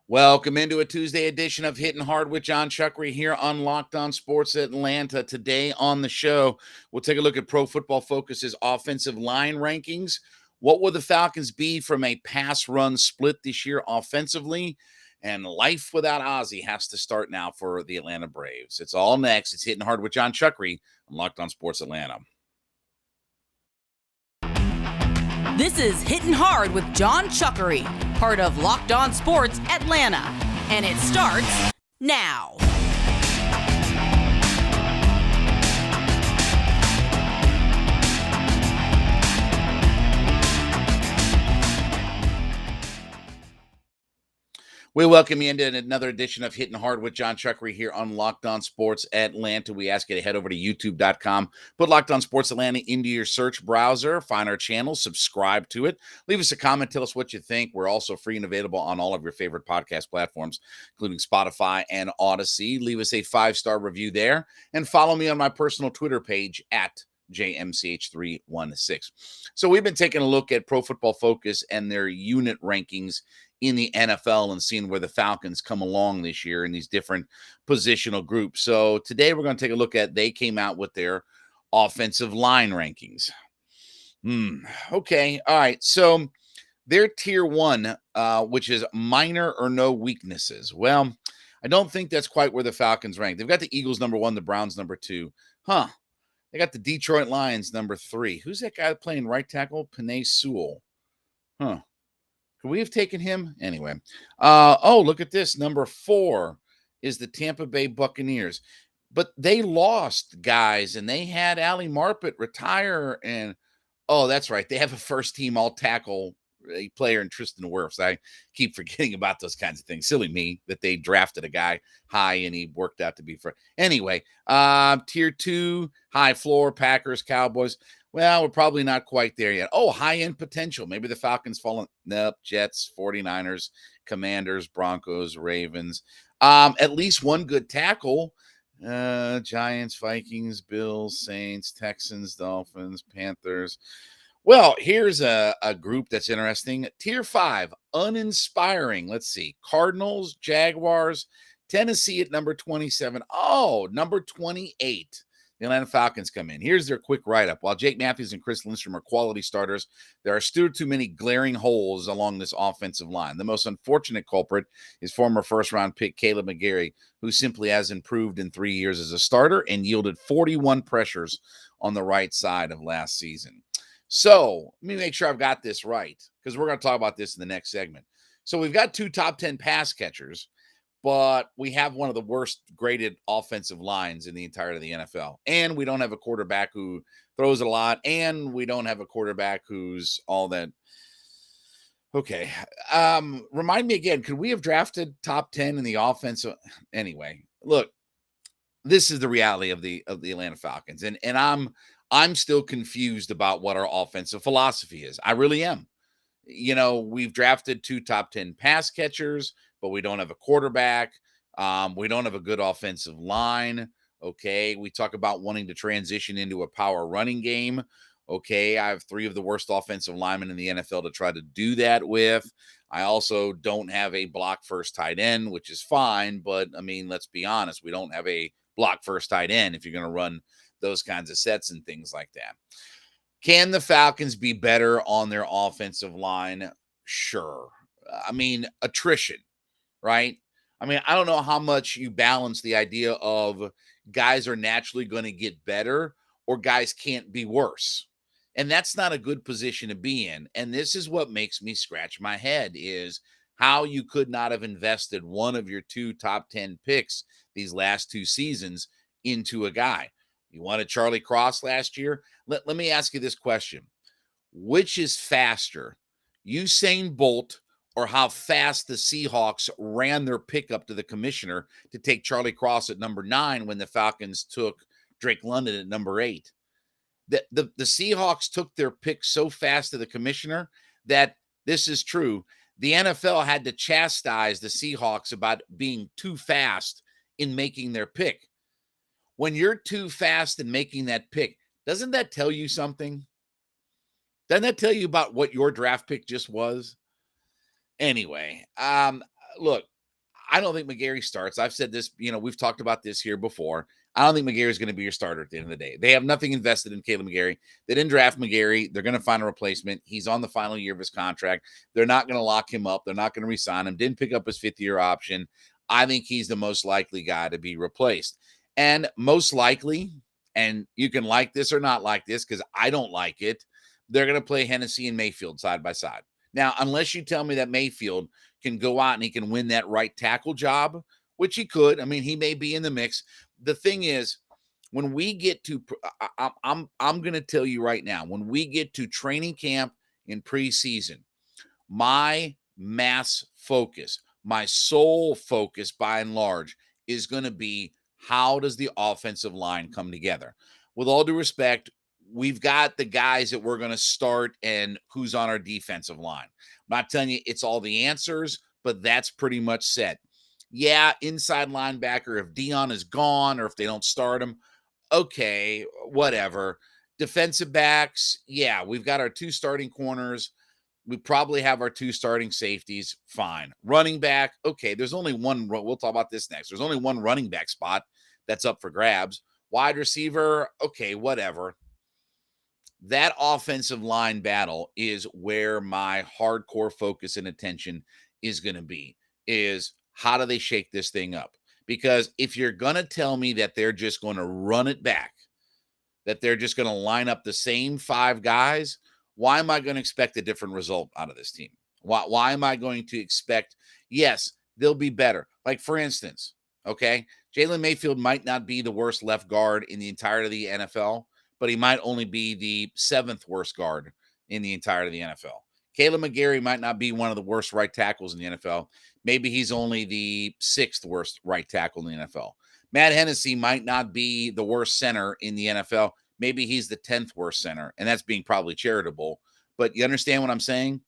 Welcome into a Tuesday edition of Hittin Hard with Jon Chuckery here on Locked On Sports Atlanta. Today on the show, we'll take a look at Pro Football Focus's offensive line rankings. What will the Falcons be from a pass-run split this year offensively? And life without Ozzie has to start now for the Atlanta Braves. It's all next. It's Hittin Hard with Jon Chuckery on Locked On Sports Atlanta. This is Hittin' Hard with Jon Chuckery, part of Locked On Sports Atlanta. And it starts now. We welcome you into another edition of Hittin Hard with Jon Chuckery here on Locked On Sports Atlanta. We ask you to head over to youtube.com, put Locked On Sports Atlanta into your search browser, find our channel, subscribe to it, leave us a comment, tell us what you think. We're also free and available on all of your favorite podcast platforms, including Spotify and Odyssey. Leave us a 5-star review there, and follow me on my personal Twitter page at JMCH316. So we've been taking a look at Pro Football Focus and their unit rankings in the NFL and seeing where the Falcons come along this year in these different positional groups. So today we're going to take a look at, they came out with their offensive line rankings. Okay. All right. So their tier 1, which is minor or no weaknesses. Well, I don't think that's quite where the Falcons rank. They've got the Eagles number 1, the Browns number 2. They got the Detroit Lions number 3. Who's that guy playing right tackle? Penei Sewell. Could we have taken him? Anyway. Look at this. Number 4 is the Tampa Bay Buccaneers. But they lost guys, and they had Ali Marpet retire. And, that's right. They have a first-team all-tackle player in Tristan Wirfs. I keep forgetting about those kinds of things. Silly me that they drafted a guy high, and he worked out to be for. Anyway, tier 2, high floor, Packers, Cowboys. Well, we're probably not quite there yet. High-end potential. Maybe the Falcons fallen. Nope. Jets, 49ers, Commanders, Broncos, Ravens. At least one good tackle. Giants, Vikings, Bills, Saints, Texans, Dolphins, Panthers. Well, here's a group that's interesting. Tier 5, uninspiring. Let's see. Cardinals, Jaguars, Tennessee at number 27. Number 28. The Atlanta Falcons come in. Here's their quick write-up. While Jake Matthews and Chris Lindstrom are quality starters, there are still too many glaring holes along this offensive line. The most unfortunate culprit is former first-round pick Kaleb McGary, who simply has improved in 3 years as a starter and yielded 41 pressures on the right side of last season. So let me make sure I've got this right, because we're going to talk about this in the next segment. So we've got 2 top 10 pass catchers, but we have one of the worst graded offensive lines in the entirety of the NFL. And we don't have a quarterback who throws a lot. And we don't have a quarterback who's all that. Okay. Remind me again, could we have drafted top 10 in the offense? Anyway, look, this is the reality of the Atlanta Falcons. And I'm still confused about what our offensive philosophy is. I really am. We've drafted 2 top 10 pass catchers, but we don't have a quarterback. We don't have a good offensive line. Okay. We talk about wanting to transition into a power running game. Okay. I have 3 of the worst offensive linemen in the NFL to try to do that with. I also don't have a block first tight end, which is fine. But I mean, let's be honest. We don't have a block first tight end if you're going to run those kinds of sets and things like that. Can the Falcons be better on their offensive line? Sure. I mean, attrition, right? I mean, I don't know how much you balance the idea of guys are naturally going to get better or guys can't be worse. And that's not a good position to be in. And this is what makes me scratch my head, is how you could not have invested one of your 2 top 10 picks these last 2 seasons into a guy. You wanted Charlie Cross last year. Let me ask you this question. Which is faster, Usain Bolt or how fast the Seahawks ran their pickup to the commissioner to take Charlie Cross at number 9 when the Falcons took Drake London at number 8? The Seahawks took their pick so fast to the commissioner that, this is true, the NFL had to chastise the Seahawks about being too fast in making their pick. When you're too fast in making that pick, doesn't that tell you something? Doesn't that tell you about what your draft pick just was? Anyway, look, I don't think McGary starts. I've said this, we've talked about this here before. I don't think McGary is going to be your starter at the end of the day. They have nothing invested in Kaleb McGary. They didn't draft McGary. They're going to find a replacement. He's on the final year of his contract. They're not going to lock him up. They're not going to re-sign him. Didn't pick up his fifth-year option. I think he's the most likely guy to be replaced. And most likely, and you can like this or not like this because I don't like it, they're going to play Hennessy and Mayfield side by side. Now, unless you tell me that Mayfield can go out and he can win that right tackle job, which he could. I mean, he may be in the mix. The thing is, when we get to, I'm going to tell you right now, when we get to training camp in preseason, my mass focus, my sole focus by and large is going to be how does the offensive line come together? With all due respect, we've got the guys that we're going to start and who's on our defensive line. I'm not telling you it's all the answers, but that's pretty much set. Yeah, inside linebacker, if Dion is gone or if they don't start him, okay, whatever. Defensive backs, yeah, we've got our two starting corners. We probably have our two starting safeties, fine. Running back, okay, there's only one. We'll talk about this next. There's only one running back spot that's up for grabs. Wide receiver, okay, whatever. That offensive line battle is where my hardcore focus and attention is going to be, is how do they shake this thing up? Because if you're going to tell me that they're just going to run it back, that they're just going to line up the same five guys, why am I going to expect a different result out of this team? Why am I going to expect, yes, they'll be better? Like, for instance, okay, Jalen Mayfield might not be the worst left guard in the entirety of the NFL, but he might only be the seventh worst guard in the entirety of the NFL. Kaleb McGary might not be one of the worst right tackles in the NFL. Maybe he's only the sixth worst right tackle in the NFL. Matt Hennessy might not be the worst center in the NFL. Maybe he's the 10th worst center, and that's being probably charitable. But you understand what I'm saying?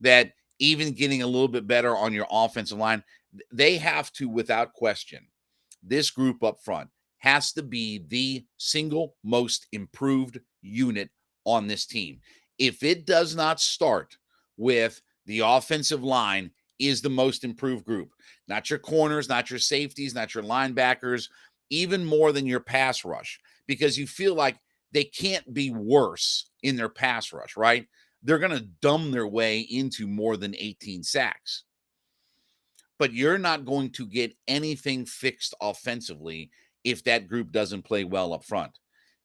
That even getting a little bit better on your offensive line, they have to, without question, this group up front has to be the single most improved unit on this team. If it does not start with the offensive line is the most improved group, not your corners, not your safeties, not your linebackers, even more than your pass rush, because you feel like they can't be worse in their pass rush, right? They're going to dumb their way into more than 18 sacks. But you're not going to get anything fixed offensively if that group doesn't play well up front.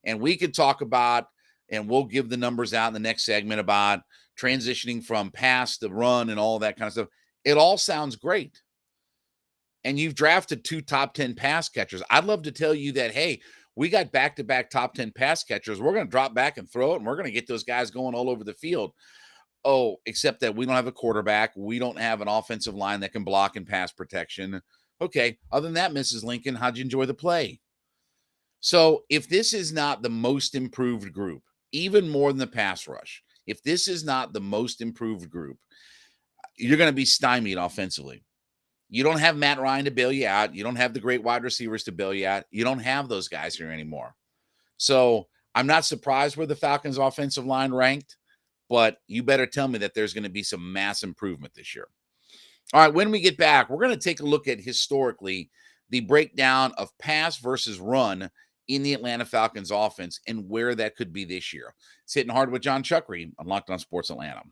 And we could talk about, and we'll give the numbers out in the next segment about transitioning from pass to run and all that kind of stuff. It all sounds great. And you've drafted two top 10 pass catchers. I'd love to tell you that, hey, we got back-to-back top 10 pass catchers. We're going to drop back and throw it, and we're going to get those guys going all over the field. Oh, except that we don't have a quarterback. We don't have an offensive line that can block and pass protection. Okay, other than that, Mrs. Lincoln, how'd you enjoy the play? So if this is not the most improved group, even more than the pass rush, if this is not the most improved group, you're going to be stymied offensively. You don't have Matt Ryan to bail you out. You don't have the great wide receivers to bail you out. You don't have those guys here anymore. So I'm not surprised where the Falcons' offensive line ranked, but you better tell me that there's going to be some mass improvement this year. All right, when we get back, we're going to take a look at historically the breakdown of pass versus run in the Atlanta Falcons offense and where that could be this year. It's Hitting Hard with Jon Chuckery on Locked On Sports Atlanta.